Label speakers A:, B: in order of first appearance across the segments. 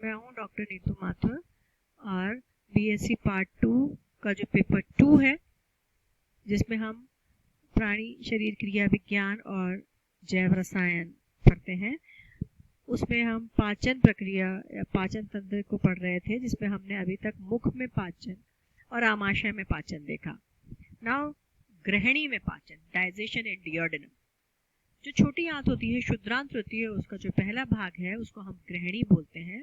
A: मैं हूँ डॉक्टर नीतू माथुर और बीएससी पार्ट 2 का जो पेपर 2 है, जिसमें हम प्राणी शरीर क्रिया विज्ञान और जैव रसायन पढ़ते हैं, उसमें हम पाचन प्रक्रिया या पाचन तंत्र को पढ़ रहे थे, जिसमें हमने अभी तक मुख में पाचन और आमाशय में पाचन देखा। नाउ ग्रहणी में पाचन, डाइजेशन एंड डियोडेनम। जो छोटी आंत होती है, शुद्रांत होती है, उसका जो पहला भाग है उसको हम ग्रहणी बोलते हैं।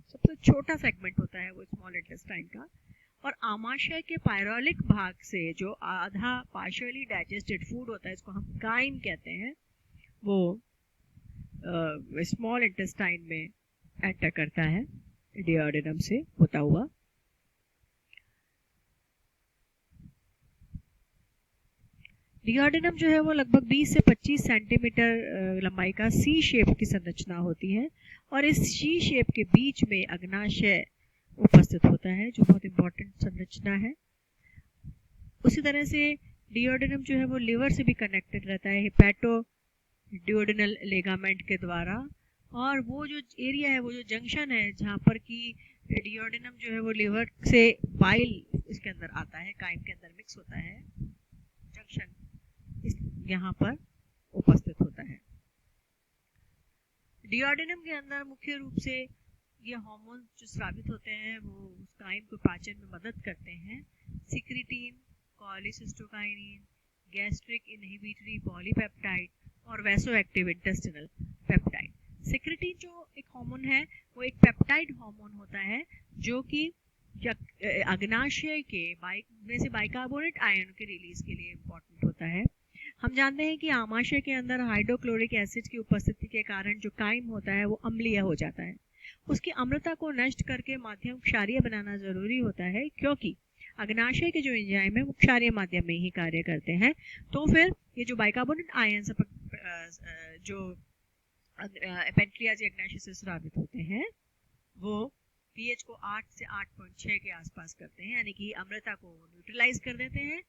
A: सबसे छोटा सेगमेंट होता है वो स्मॉल इंटेस्टाइन का। और आमाशय के पायरोलिक भाग से जो आधा पार्शियली डाइजेस्टेड फूड होता है, इसको हम काइम कहते हैं, वो स्मॉल इंटेस्टाइन में एंटर करता है डियोडेनम से होता हुआ। डियोडेनम जो है वो लगभग 20 से 25 सेंटीमीटर लंबाई का सी शेप की संरचना होती है और इस सी शेप के बीच में अग्नाशय उपस्थित होता है, जो बहुत इंपॉर्टेंट संरचना है। उसी तरह से डियोडेनम जो है वो लिवर से भी कनेक्टेड रहता है हेपेटो डियोडेनल लेगामेंट के द्वारा। और वो जो एरिया है, वो जो जंक्शन है जहाँ पर कि डियोडेनम जो है वो लिवर से बाइल इसके अंदर आता है, काइम के अंदर मिक्स होता है, जंक्शन यहाँ पर उपस्थित होता है। डियोडेनम के अंदर मुख्य रूप से ये हार्मोन जो स्रावित होते हैं वो उस काइम को पाचन में मदद करते हैं। सिक्रिटीन, कॉलिसिस्टोकाइनिन, गैस्ट्रिक इनहिबिटरी पॉलीपेप्टाइड और वैसोएक्टिव इंटेस्टिनल पेप्टाइड। सिक्रिटीन जो एक हार्मोन है वो एक पेप्टाइड हार्मोन होता है, जो कि अग्नाशय के में से बाइकार्बोनेट आयन के रिलीज के लिए इम्पोर्टेंट होता है। हम जानते हैं कि आमाशय के अंदर हाइड्रोक्लोरिक एसिड की उपस्थिति के कारण जो काइम होता है वो अम्लीय हो जाता है। उसकी अम्लता को नष्ट करके माध्यम क्षारीय बनाना जरूरी होता है, क्योंकि अग्नाशय के जो एंजाइम है वो क्षारीय माध्यम में ही कार्य करते हैं। तो फिर ये जो बाइकार्बोनेट आयन जो पेनक्रियाज या अग्नाशय से स्रावित होते हैं वो पीएच को 8 से 8.6 के आसपास करते हैं, यानी कि अम्लता को न्यूट्रलाइज कर देते हैं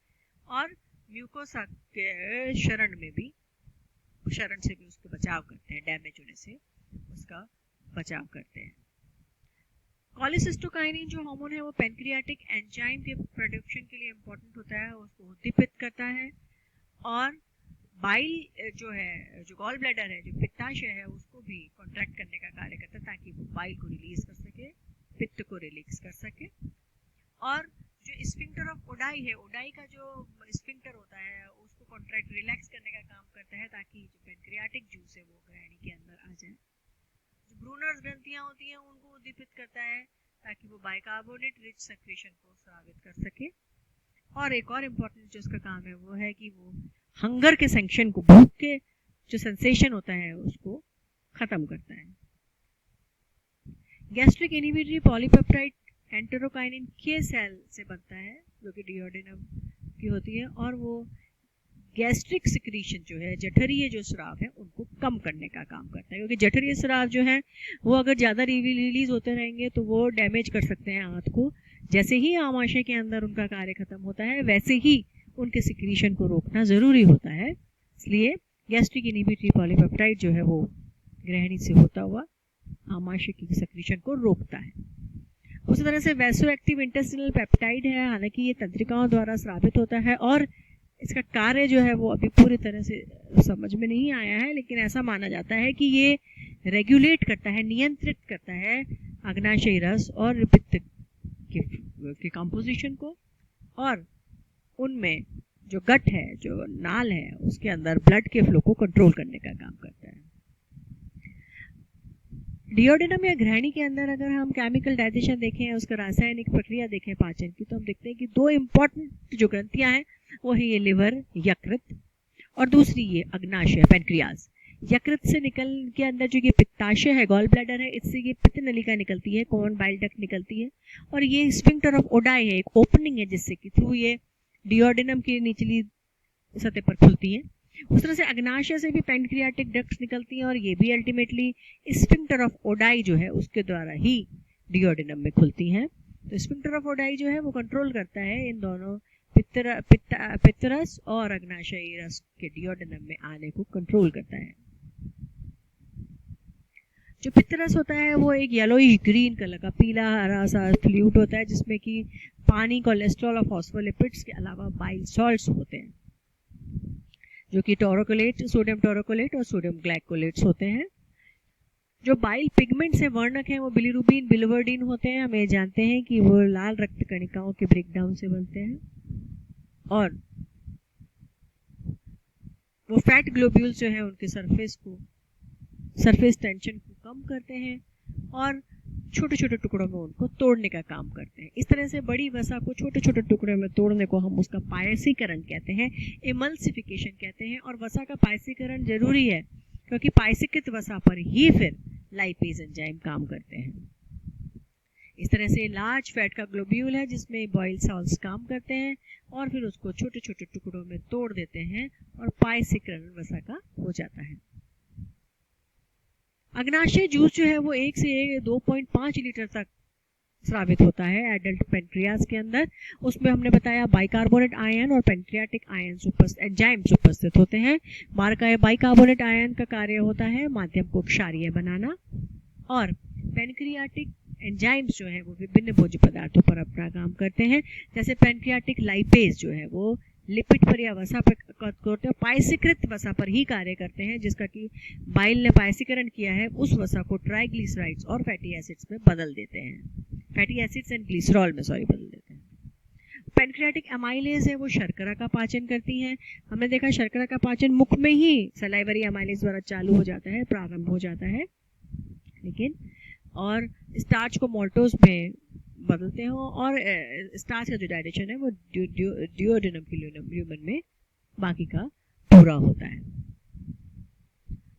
A: और म्यूकोसा के शरण से भी उसको बचाव करते हैं, डैमेज होने से उसका बचाव करते हैं। कॉलिसिस्टोकाइनिन जो हार्मोन है वो पैनक्रियाटिक एंजाइम के प्रोडक्शन के लिए इम्पोर्टेंट होता है, उसको उद्दीपित करता है। और बाइल जो है, जो गॉल ब्लैडर है, जो पित्ताशय है, उसको भी कॉन्ट्रैक्ट करने का कार्य करता है, ताकि वो बाइल को रिलीज कर सके, पित्त को रिलीज कर सके। और जो स्फिंक्टर ऑफ ओडाई है, ओडाई का जो स्फिंक्टर होता है उसको कॉन्ट्रैक्ट रिलैक्स करने का काम करता है, ताकि जो पैनक्रियाटिक जूस है वो ग्रहणी के अंदर आ जाए। जो ब्रूनर्स ग्रंथियां होती हैं उनको उद्दीपित करता है, ताकि वो बाइकार्बोनेट रिच सेक्रेशन को स्रावित कर सके। और एक और इम्पोर्टेंट जो उसका काम है वो है कि वो हंगर के सेंक्शन को, भूख के जो सेंसेशन होता है उसको खत्म करता है। गैस्ट्रिक इनहिबिटरी पॉलीपेप्टाइड एंटेरोकाइनिन के सेल से बनता है, जो कि डियोडेनम की होती है, और वो गैस्ट्रिक सिक्रीशन जो है, जठरीय जो स्राव है, उनको कम करने का काम करता है। क्योंकि जठरीय स्राव जो है वो अगर ज़्यादा रिलीज होते रहेंगे तो वो डैमेज कर सकते हैं आंत को। जैसे ही आमाशय के अंदर उनका कार्य खत्म होता है, वैसे ही उनके सिक्रीशन को रोकना ज़रूरी होता है। इसलिए गैस्ट्रिक इनहिबिटरी पॉलीपेप्टाइड जो है वो ग्रहणी से होता हुआ आमाशय की सिक्रीशन को रोकता है। उसी तरह से वैसोएक्टिव इंटेस्टिनल पेप्टाइड है, हालांकि ये तंत्रिकाओं द्वारा स्रावित होता है और इसका कार्य जो है वो अभी पूरी तरह से समझ में नहीं आया है, लेकिन ऐसा माना जाता है कि ये रेगुलेट करता है, नियंत्रित करता है अग्नाशयी रस और पित्त के कंपोजिशन को, और उनमें जो गट है, जो नाल है, उसके अंदर ब्लड के फ्लो को कंट्रोल करने का काम करता है। डियोडेनम या ग्रहणी के अंदर अगर हम केमिकल डाइजेशन देखें, उसका रासायनिक प्रक्रिया देखें पाचन की, तो हम देखते हैं कि दो इम्पॉर्टेंट जो ग्रंथियां हैं वो है ये लिवर, यकृत, और दूसरी ये अग्नाशय, पैनक्रियाज। यकृत से निकल के अंदर जो ये पित्ताशय है, गॉल ब्लैडर है, इससे ये पित्त नलिका निकलती है, कॉमन बाइल डक्ट निकलती है, और ये स्फिंक्टर ऑफ ओडाई है, एक ओपनिंग है जिससे कि थ्रू ये डियोडेनम की निचली सतह पर खुलती है। उस तरह से अग्नाशय से भी पैनक्रियाटिक डक्ट्स निकलती हैं और ये भी अल्टीमेटली स्फिंक्टर ऑफ ओडाई जो है उसके द्वारा ही डियोडेनम में खुलती हैं। तो स्फिंक्टर ऑफ ओडाई जो है वो कंट्रोल करता है इन दोनों पित्तरस और अग्नाशयी रस के डियोडेनम में आने को कंट्रोल करता है। जो पित्तरस होता है वो एक येलोइश ग्रीन कलर का पीला हरा सा फ्लूइड होता है जिसमें कि पानी, कोलेस्ट्रॉल और फॉस्फोलिपिड्स के अलावा बाइल सॉल्ट्स होते हैं जो कि टोरोकोलेट, सोडियम टोरोकोलेट और सोडियम ग्लाइकोलेट्स होते हैं। जो बाइल पिगमेंट से वर्णक हैं वो बिलिरुबिन, बिलिवर्डिन होते हैं। हम ये जानते हैं कि वो लाल रक्त कणिकाओं के ब्रेकडाउन से बनते हैं और वो फैट ग्लोब्यूल्स जो है उनके सरफेस टेंशन को कम करते हैं और छोटे छोटे टुकड़ों में उनको तोड़ने का काम करते हैं। इस तरह से बड़ी वसा को छोटे छोटे टुकड़ों में तोड़ने को हम उसका पायसीकरण कहते हैं, इमल्सिफिकेशन कहते हैं। और वसा का पायसीकरण जरूरी है क्योंकि पायसीकृत वसा पर ही फिर लाइपेज एंजाइम काम करते हैं। इस तरह से लार्ज फैट का ग्लोब्यूल है जिसमें बॉइल सॉल्ट्स काम करते हैं और फिर उसको छोटे छोटे टुकड़ों में तोड़ देते हैं और पायसीकरण वसा का हो जाता है। अग्नाशय जूस जो है वो 1 से 2.5 लीटर तक स्रावित होता है एडल्ट पेनक्रियाज के अंदर। उसमें हमने बताया बाइकार्बोनेट आयन और पेनक्रियाटिक आयन एंजाइम्स उपस्थित होते हैं। बाइकार्बोनेट आयन का कार्य होता है माध्यम को क्षारीय बनाना और पेनक्रियाटिक एंजाइम्स जो है वो विभिन्न भोज्य पदार्थों पर अपना काम करते हैं। जैसे पेनक्रियाटिक लाइपेज जो है वो लिपिड पर या वसा पर पायसीकृत वसा पर ही कार्य करते हैं जिसका कि बाइल ने पायसीकरण किया है उस वसा को ट्राइग्लिसराइड्स और फैटी एसिड्स में बदल देते हैं, फैटी एसिड्स एंड ग्लिसरॉल में बदल देते हैं। पेनक्रियाटिक एमाइलेज है वो शर्करा का पाचन करती हैं। हमने देखा शर्करा का पाचन मुख में ही सलाइवरी एमाइलेज द्वारा चालू हो जाता है, प्रारंभ हो जाता है, लेकिन और स्टार्च को मोल्टोज में बदलते हैं और स्टार्च का जो डाइजेशन है वो ड्यूओडेनम के ल्यूमन में बाकी का पूरा होता है।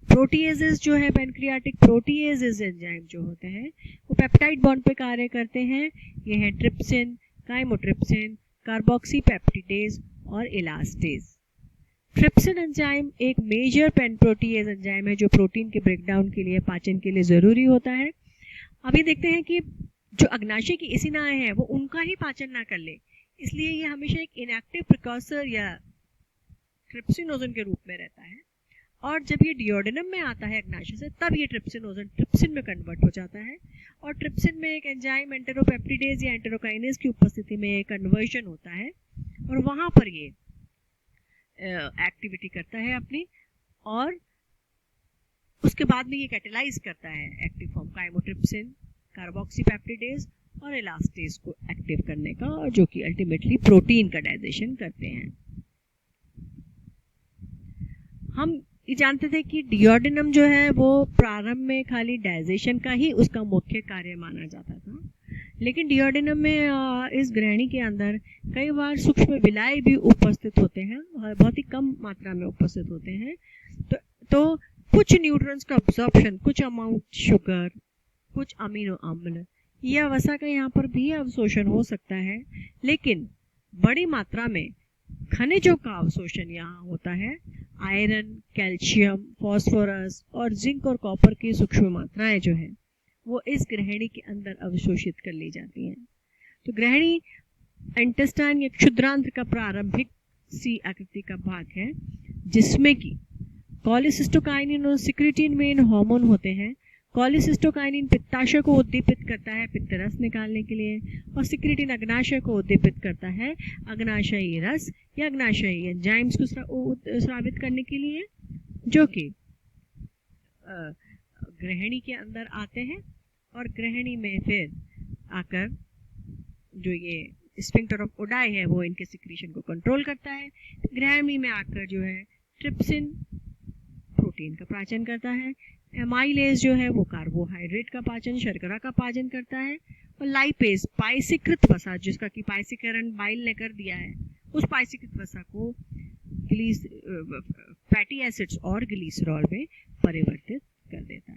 A: प्रोटीएजेस जो है पेनक्रियाटिक प्रोटीएजेस एंजाइम जो होते हैं वो पेप्टाइड बॉन्ड पे कार्य करते हैं। ये हैं ट्रिप्सिन, काइमोट्रिप्सिन, कार्बोक्सी पेप्टिडेज और इलास्टेज। ट्रिप्सिन एंजाइम एक मेजर पेन प्रोटीएज एंजाइम है जो प्रोटीन के ब्रेकडाउन के लिए, पाचन के लिए जरूरी होता है। अभी देखते हैं कि जो अग्नाशय की एसिनाएं हैं वो उनका ही पाचन ना कर ले, इसलिए ये हमेशा एक इनएक्टिव प्रिकॉर्सर या ट्रिप्सिनोजन के रूप में रहता है और जब ये डिओडेनम में आता है अग्नाशय से तब ये ट्रिप्सिनोजन ट्रिप्सिन में कन्वर्ट हो जाता है और ट्रिप्सिन में एक एंजाइम एंटेरोपेप्टिडेज या एंटेरोकाइनेज की उपस्थिति में कन्वर्जन होता है और वहां पर ये एक्टिविटी करता है अपनी और उसके बाद में ये कैटेलाइज करता है active form chymotrypsin, carboxy peptidase और इलास्टेज को एक्टिव करने का और जो कि अल्टीमेटली प्रोटीन का डाइजेशन करते हैं। हम ये जानते थे कि डिओडेनम जो है वो प्रारंभ में खाली डाइजेशन का ही उसका मुख्य कार्य माना जाता था, लेकिन डिओडेनम में इस ग्रहणी के अंदर कई बार सूक्ष्म विलाय भी उपस्थित होते हैं, बहुत ही कम मात्रा में उपस्थित होते हैं। तो कुछ न्यूट्रिएंट्स का अब्जॉर्प्शन, कुछ अमाउंट शुगर, कुछ अमीनो अम्ल या वसा का यहाँ पर भी अवशोषण हो सकता है, लेकिन बड़ी मात्रा में खनिजों का अवशोषण यहाँ होता है। आयरन, कैल्शियम, फास्फोरस और जिंक और कॉपर की सूक्ष्म मात्राएं जो है वो इस ग्रहणी के अंदर अवशोषित कर ली जाती हैं। तो ग्रहणी इंटेस्टाइन या क्षुद्रांत्र का प्रारंभिक सी आकृति का भाग है जिसमें कि कॉलिसिस्टोकाइनिन और सिक्रिटिन मेन हार्मोन होते हैं। कॉलिसिस्टोकाइनिन पित्ताशय को उद्दीपित करता है पित्तरस निकालने के लिए और सिक्रिटिन अग्नाशय को उद्दीपित करता है अग्नाशयी रस या अग्नाशयी एंजाइम्स को स्रावित करने के लिए, जो कि ग्रहणी के अंदर आते हैं और ग्रहणी में फिर आकर जो ये स्फिंक्टर ऑफ ओडाई है वो इनके सिक्रीशन को कंट्रोल करता है। ग्रहणी में आकर जो है ट्रिप्सिन प्रोटीन का पाचन करता है, एमाइलेज जो है वो कार्बोहाइड्रेट का पाचन, शर्करा का पाचन करता है और लाइपेज पायसीकृत वसा जिसका कि पायसीकरण बाइल ने कर दिया है उस पायसीकृत वसा को फैटी एसिड्स और ग्लिसरॉल में परिवर्तित कर देता है।